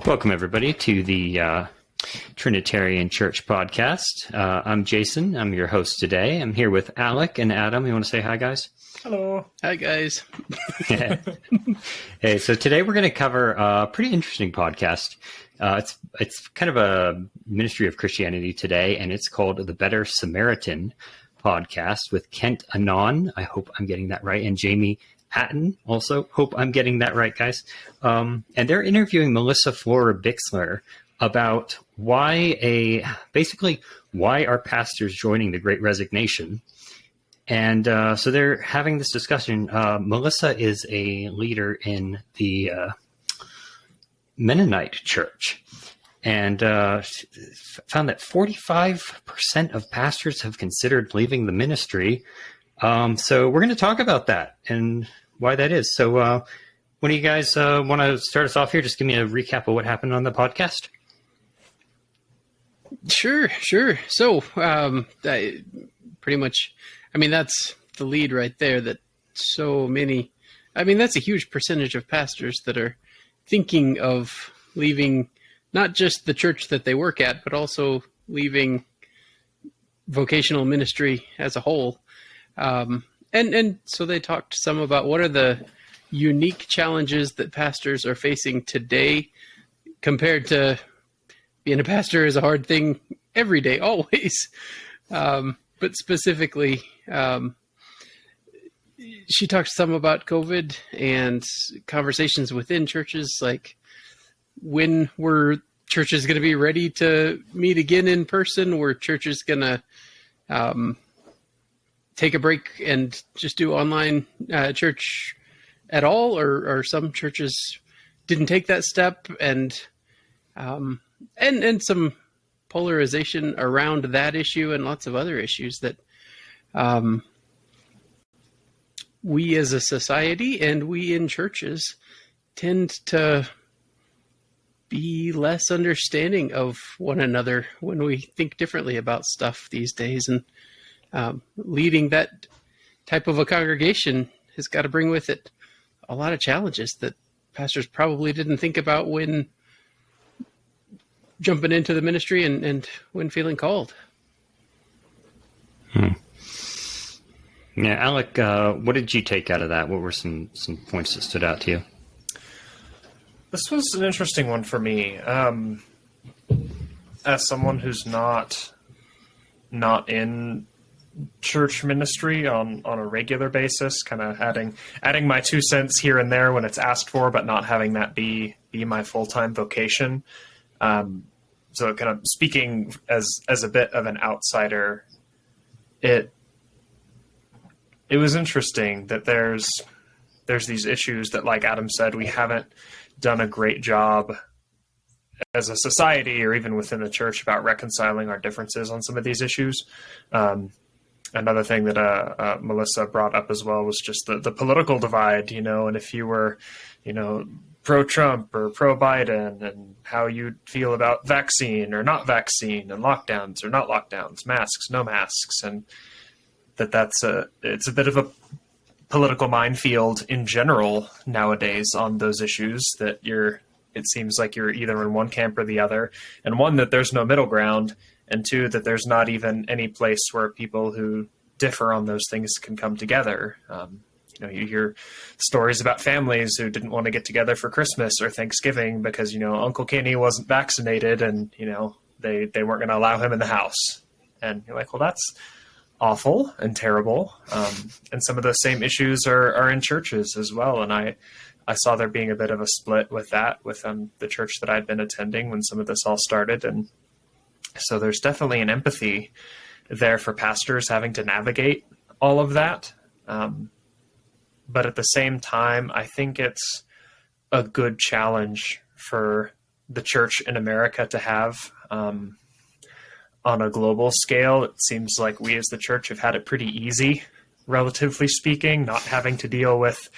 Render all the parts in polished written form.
Welcome, everybody, to the Trinitarian Church podcast. I'm Jason. I'm your host today. I'm here with Alec and Adam. You want to say hi, guys? Hello. Hi, guys. Hey, so today we're going to cover a pretty interesting podcast. It's kind of a ministry of Christianity today, and it's called the Better Samaritan podcast with Kent Anon. I hope I'm getting that right. And Jamie Hatton also. Hope I'm getting that right, guys. And they're interviewing Melissa Flora Bixler about why are pastors joining the Great Resignation. And so they're having this discussion. Melissa is a leader in the Mennonite church, and found that 45% of pastors have considered leaving the ministry. So we're going to talk about that and why that is. So when do you guys want to start us off here? Just give me a recap of what happened on the podcast. Sure. So pretty much, that's the lead right there, that so many, that's a huge percentage of pastors that are thinking of leaving not just the church that they work at, but also leaving vocational ministry as a whole. And so they talked some about what are the unique challenges that pastors are facing today compared to being a pastor is a hard thing every day, always. But specifically, she talked some about COVID and conversations within churches, like when were churches going to be ready to meet again in person? Were churches going to take a break and just do online church at all? Or some churches didn't take that step, and some polarization around that issue and lots of other issues that we as a society and we in churches tend to be less understanding of one another when we think differently about stuff these days. And leading that type of a congregation has got to bring with it a lot of challenges that pastors probably didn't think about when jumping into the ministry and when feeling called. Yeah, Alec, what did you take out of that? What were some points that stood out to you? This was an interesting one for me. As someone who's not in church ministry on a regular basis, kind of adding my 2 cents here and there when it's asked for, but not having that be my full-time vocation. So kind of speaking as a bit of an outsider, it was interesting that there's these issues that, like Adam said, we haven't done a great job as a society or even within the church about reconciling our differences on some of these issues. Another thing that Melissa brought up as well was just the political divide, and if you were, pro-Trump or pro-Biden, and how you feel about vaccine or not vaccine, and lockdowns or not lockdowns, masks, no masks, and it's a bit of a political minefield in general nowadays on those issues, that it seems like you're either in one camp or the other, and one, that there's no middle ground, and two, that there's not even any place where people who differ on those things can come together. You hear stories about families who didn't want to get together for Christmas or Thanksgiving because, Uncle Kenny wasn't vaccinated, and, they weren't going to allow him in the house. And you're like, well, that's awful and terrible. And some of those same issues are in churches as well. And I saw there being a bit of a split with that, with the church that I'd been attending when some of this all started. And so there's definitely an empathy there for pastors having to navigate all of that. But at the same time, I think it's a good challenge for the church in America to have on a global scale. It seems like we as the church have had it pretty easy, relatively speaking, not having to deal with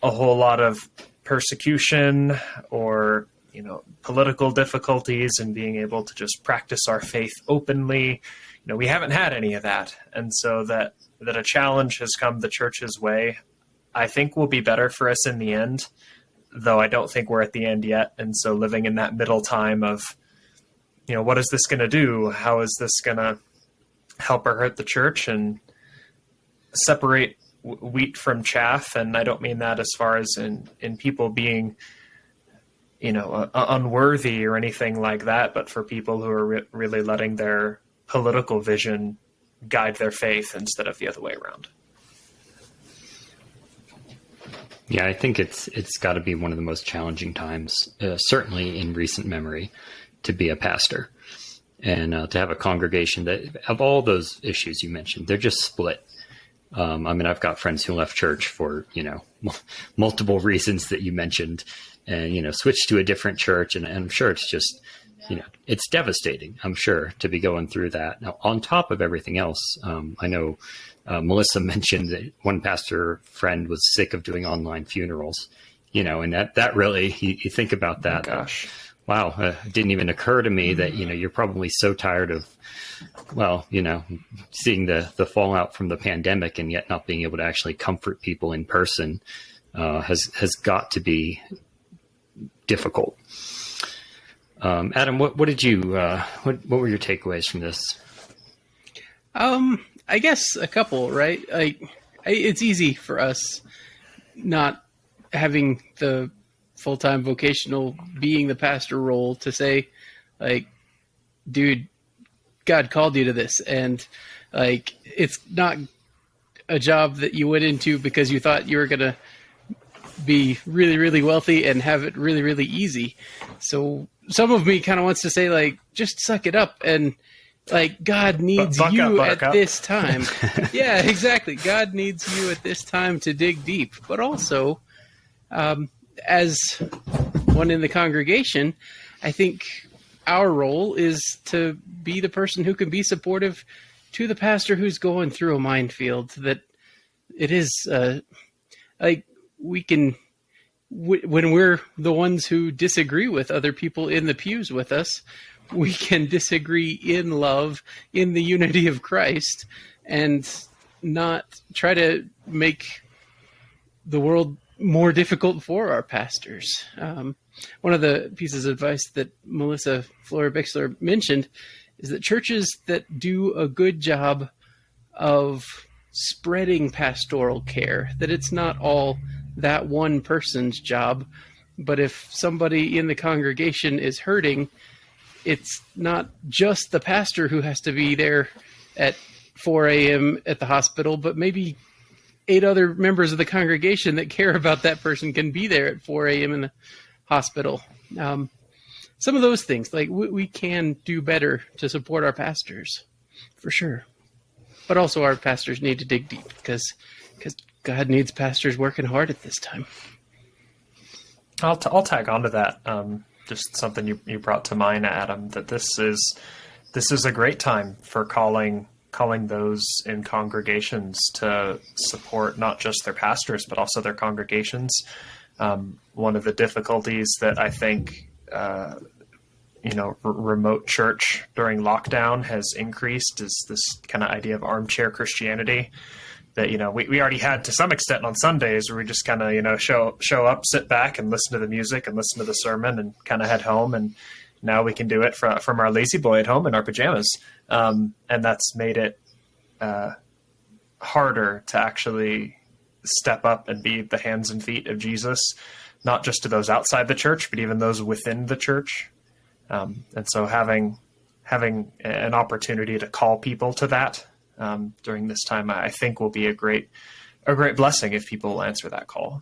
a whole lot of persecution or, political difficulties, and being able to just practice our faith openly. We haven't had any of that. And so that a challenge has come the church's way, I think will be better for us in the end. though I don't think we're at the end yet. And so living in that middle time of, what is this going to do? How is this going to help or hurt the church, and separate wheat from chaff? And I don't mean that as far as in people being, unworthy or anything like that, but for people who are really letting their political vision guide their faith instead of the other way around. Yeah, I think it's got to be one of the most challenging times, certainly in recent memory, to be a pastor and to have a congregation that, of all those issues you mentioned, they're just split. I've got friends who left church for, multiple reasons that you mentioned, and, switched to a different church. And I'm sure it's just, it's devastating, I'm sure, to be going through that. Now, on top of everything else, I know Melissa mentioned that one pastor friend was sick of doing online funerals, and that really, you think about that. Oh, gosh. Wow, it didn't even occur to me that, you're probably so tired of, seeing the fallout from the pandemic and yet not being able to actually comfort people in person has got to be difficult. Adam, what did you, what were your takeaways from this? I guess a couple, right? It's easy for us not having the full-time vocational being the pastor role to say, dude, God called you to this. And it's not a job that you went into because you thought you were going to be really, really wealthy and have it really, really easy. So some of me kind of wants to say, just suck it up. And God needs you at this time. Yeah, exactly. God needs you at this time to dig deep. But also, as one in the congregation, I think our role is to be the person who can be supportive to the pastor who's going through a minefield. That it is we can, when we're the ones who disagree with other people in the pews with us, we can disagree in love, in the unity of Christ, and not try to make the world more difficult for our pastors. One of the pieces of advice that Melissa Flora-Bixler mentioned is that churches that do a good job of spreading pastoral care, that it's not all that one person's job, but if somebody in the congregation is hurting, it's not just the pastor who has to be there at 4 a.m. at the hospital, but maybe 8 other members of the congregation that care about that person can be there at 4 a.m. in the hospital. Some of those things, we can do better to support our pastors, for sure. But also our pastors need to dig deep because God needs pastors working hard at this time. I'll tag onto that. Just something you brought to mind, Adam, that this is a great time for calling those in congregations to support not just their pastors, but also their congregations. One of the difficulties that I think, remote church during lockdown has increased is this kind of idea of armchair Christianity that, we already had to some extent on Sundays, where we just kind of, show up, sit back and listen to the music and listen to the sermon and kind of head home. And now we can do it from our lazy boy at home in our pajamas. And that's made it harder to actually step up and be the hands and feet of Jesus, not just to those outside the church, but even those within the church. And so having an opportunity to call people to that during this time, I think will be a great blessing if people will answer that call.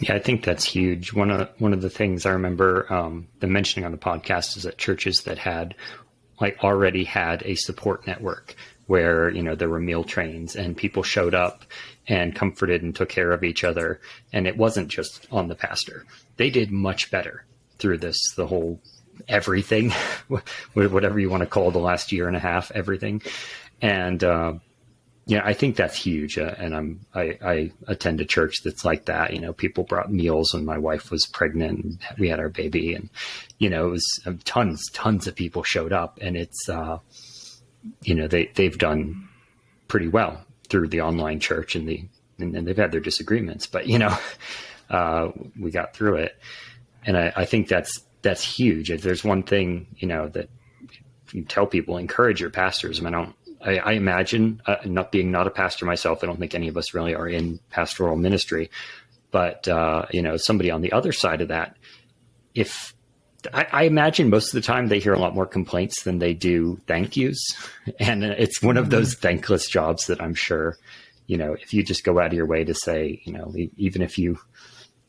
Yeah, I think that's huge. One of the things I remember them mentioning on the podcast is that churches that had already had a support network where, there were meal trains and people showed up and comforted and took care of each other. And it wasn't just on the pastor. They did much better through the whole everything, whatever you want to call the last year and a half, everything. And, I think that's huge. And I attend a church that's like that. People brought meals when my wife was pregnant and we had our baby, and, it was tons of people showed up, and it's, they've done pretty well through the online church and they've had their disagreements, but, we got through it. And I think that's huge. If there's one thing, that you tell people, encourage your pastors. I imagine, not a pastor myself, I don't think any of us really are in pastoral ministry, but, somebody on the other side of that, if I imagine most of the time they hear a lot more complaints than they do thank yous. And it's one of those thankless jobs that I'm sure, if you just go out of your way to say, even if you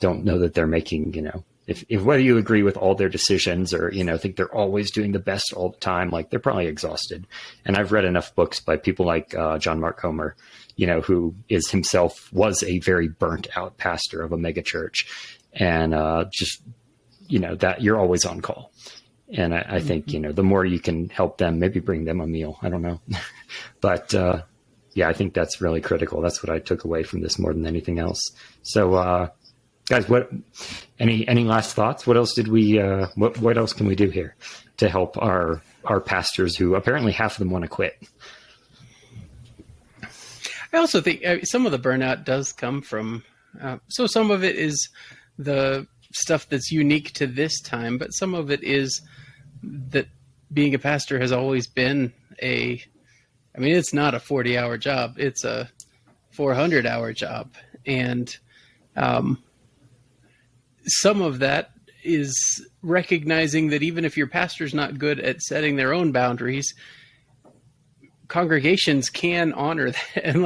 don't know that they're making, if whether you agree with all their decisions or, think they're always doing the best all the time, like they're probably exhausted. And I've read enough books by people like John Mark Comer, who was a very burnt out pastor of a mega church, and that you're always on call. And I think, the more you can help them, maybe bring them a meal, I don't know. But I think that's really critical. That's what I took away from this more than anything else. So, guys, any last thoughts? What else did we, what else can we do here to help our pastors who apparently half of them want to quit? I also think some of the burnout does come from, so some of it is the stuff that's unique to this time, but some of it is that being a pastor has always been it's not a 40-hour job. It's a 400-hour job. And some of that is recognizing that even if your pastor's not good at setting their own boundaries, congregations can honor that and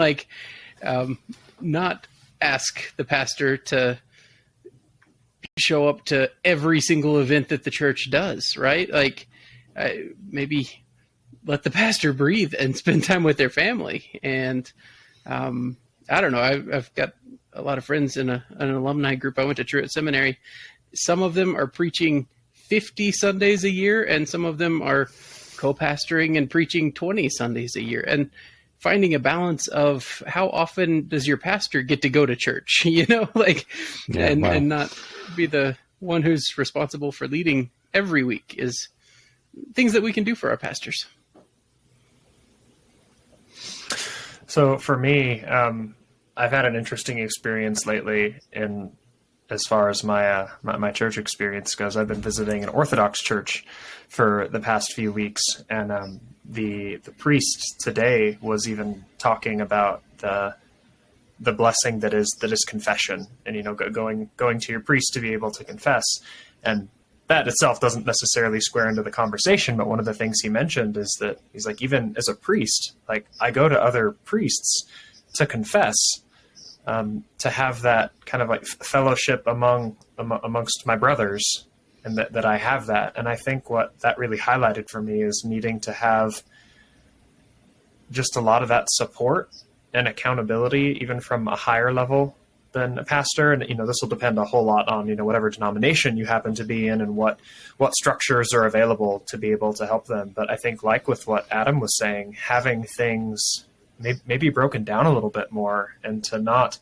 not ask the pastor to show up to every single event that the church does, right? Maybe let the pastor breathe and spend time with their family. And I don't know, I've got a lot of friends in an alumni group. I went to Truett Seminary. Some of them are preaching 50 Sundays a year, and some of them are co-pastoring and preaching 20 Sundays a year. And finding a balance of how often does your pastor get to go to church, and not be the one who's responsible for leading every week is things that we can do for our pastors. So for me, I've had an interesting experience lately in as far as my church experience goes. I've been visiting an Orthodox church for the past few weeks, and the priest today was even talking about the blessing that is confession, and going to your priest to be able to confess. And that itself doesn't necessarily square into the conversation, but one of the things he mentioned is that he's like, even as a priest, I go to other priests to confess, to have that kind of fellowship amongst my brothers, and that I have that. And I think what that really highlighted for me is needing to have just a lot of that support and accountability, even from a higher level than a pastor. And, this will depend a whole lot on, whatever denomination you happen to be in and what structures are available to be able to help them. But I think, like with what Adam was saying, having things maybe broken down a little bit more, and to not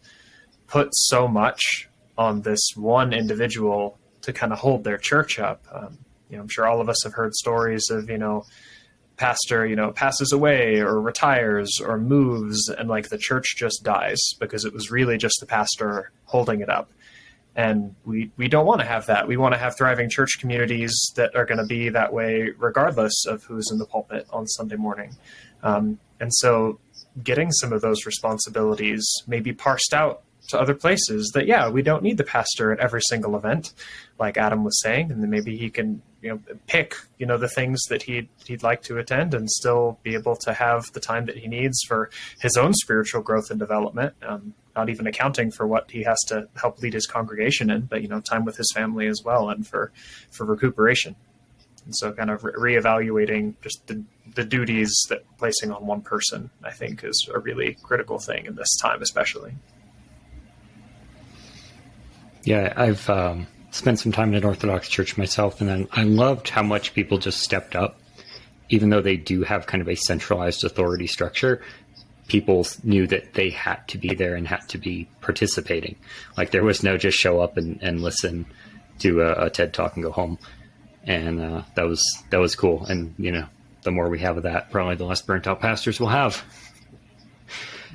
put so much on this one individual to kind of hold their church up. I'm sure all of us have heard stories of, pastor, passes away or retires or moves, and the church just dies because it was really just the pastor holding it up. And we don't want to have that. We want to have thriving church communities that are going to be that way regardless of who's in the pulpit on Sunday morning. And so getting some of those responsibilities maybe parsed out to other places, that, we don't need the pastor at every single event, like Adam was saying, and then maybe he can, pick, the things that he'd like to attend and still be able to have the time that he needs for his own spiritual growth and development, not even accounting for what he has to help lead his congregation in, but, time with his family as well, and for recuperation. And so kind of reevaluating just the duties that placing on one person, I think, is a really critical thing in this time, especially. Yeah, I've spent some time in an Orthodox church myself, and then I loved how much people just stepped up. Even though they do have kind of a centralized authority structure, people knew that they had to be there and had to be participating. There was no just show up and listen to a TED Talk and go home. And that was cool. And, the more we have of that, probably the less burnt out pastors we'll have.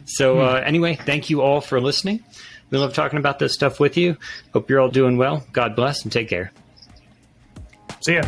So anyway, thank you all for listening. We love talking about this stuff with you. Hope you're all doing well. God bless and take care. See ya.